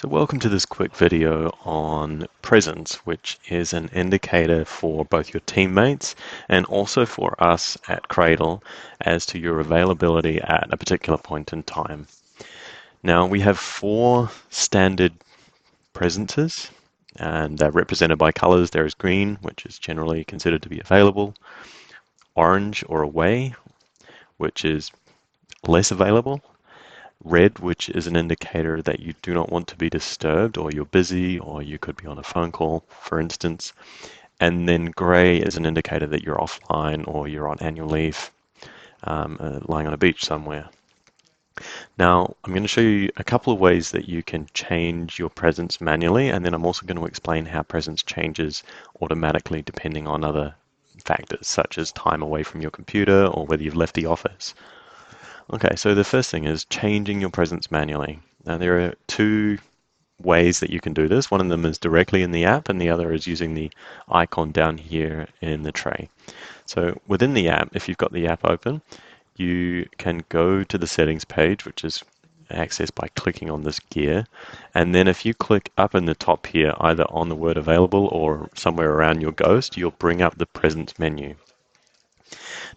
So welcome to this quick video on presence, which is an indicator for both your teammates and also for us at Cradle as to your availability at a particular point in time. Now we have 4 standard presences and they're represented by colors. There is green, which is generally considered to be available, orange or away, which is less available, red, which is an indicator that you do not want to be disturbed or you're busy or you could be on a phone call, for instance. And then grey is an indicator that you're offline or you're on annual leave, lying on a beach somewhere. Now, I'm going to show you a couple of ways that you can change your presence manually, and then I'm also going to explain how presence changes automatically depending on other factors, such as time away from your computer or whether you've left the office. Okay, so the first thing is changing your presence manually. Now there are 2 ways that you can do this. One of them is directly in the app and the other is using the icon down here in the tray. So within the app, if you've got the app open, you can go to the settings page, which is accessed by clicking on this gear. And then if you click up in the top here, either on the word available or somewhere around your ghost, you'll bring up the presence menu.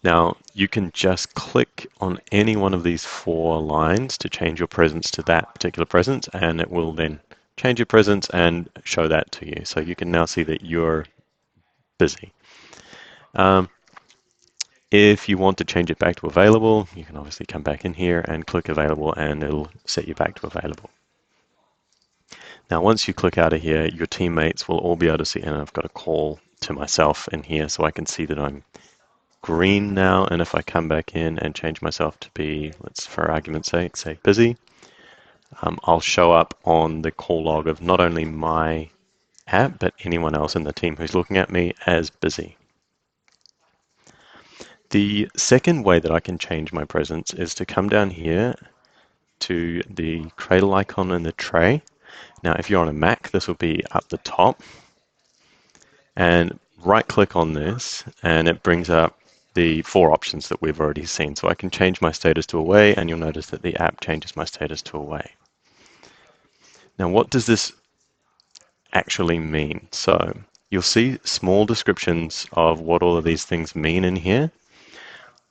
Now, you can just click on any one of these 4 lines to change your presence to that particular presence, and it will then change your presence and show that to you. So you can now see that you're busy. If you want to change it back to available, you can obviously come back in here and click available, and it'll set you back to available. Now, once you click out of here, your teammates will all be able to see, and I've got a call to myself in here so I can see that I'm green now, and if I come back in and change myself to be, let's for argument's sake, say busy, I'll show up on the call log of not only my app, but anyone else in the team who's looking at me as busy. The second way that I can change my presence is to come down here to the Cradle icon in the tray. Now, if you're on a Mac, this will be up the top, and right click on this, and it brings up the 4 options that we've already seen. So I can change my status to away, and you'll notice that the app changes my status to away. Now, what does this actually mean? So you'll see small descriptions of what all of these things mean in here.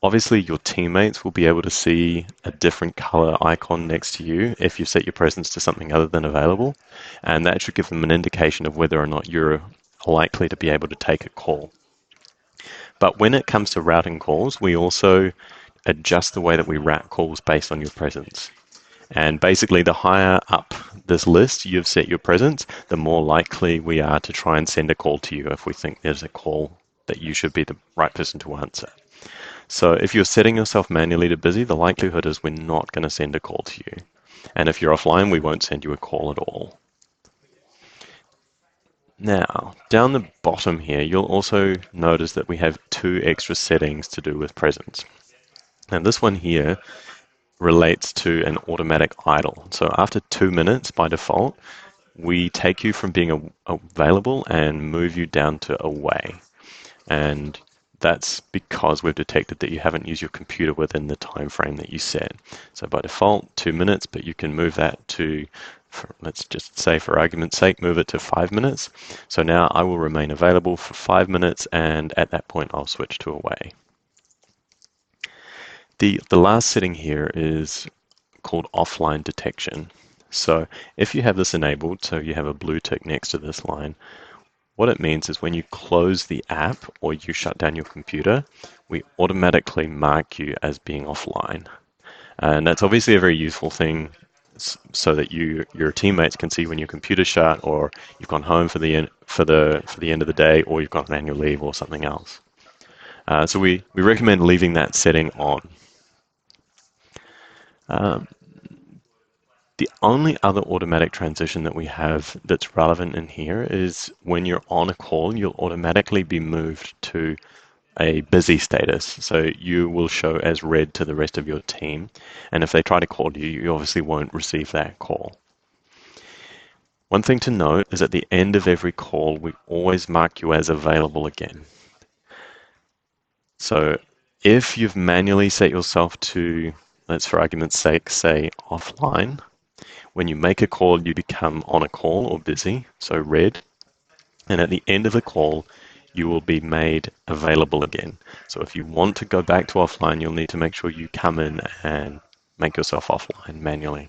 Obviously, your teammates will be able to see a different color icon next to you if you set your presence to something other than available, and that should give them an indication of whether or not you're likely to be able to take a call. But when it comes to routing calls, we also adjust the way that we route calls based on your presence. And basically, the higher up this list you've set your presence, the more likely we are to try and send a call to you if we think there's a call that you should be the right person to answer. So if you're setting yourself manually to busy, the likelihood is we're not going to send a call to you. And if you're offline, we won't send you a call at all. Now, down the bottom here, you'll also notice that we have 2 extra settings to do with presence. And this one here relates to an automatic idle. So after 2 minutes, by default, we take you from being available and move you down to away. And that's because we've detected that you haven't used your computer within the time frame that you set. So by default, 2 minutes, but you can move that to, let's just say for argument's sake, move it to 5 minutes. So now I will remain available for 5 minutes, and at that point I'll switch to away. The last setting here is called offline detection. So if you have this enabled, so you have a blue tick next to this line, what it means is when you close the app or you shut down your computer, we automatically mark you as being offline. And that's obviously a very useful thing so that your teammates can see when your computer's shut or you've gone home for the end of the day or you've got an annual leave or something else. So we recommend leaving that setting on. The only other automatic transition that we have that's relevant in here is when you're on a call, you'll automatically be moved to a busy status. So you will show as red to the rest of your team. And if they try to call you, you obviously won't receive that call. One thing to note is at the end of every call, we always mark you as available again. So if you've manually set yourself to, let's for argument's sake, say offline, When you make a call, you become on a call or busy, so red. And at the end of the call, you will be made available again. So if you want to go back to offline, you'll need to make sure you come in and make yourself offline manually.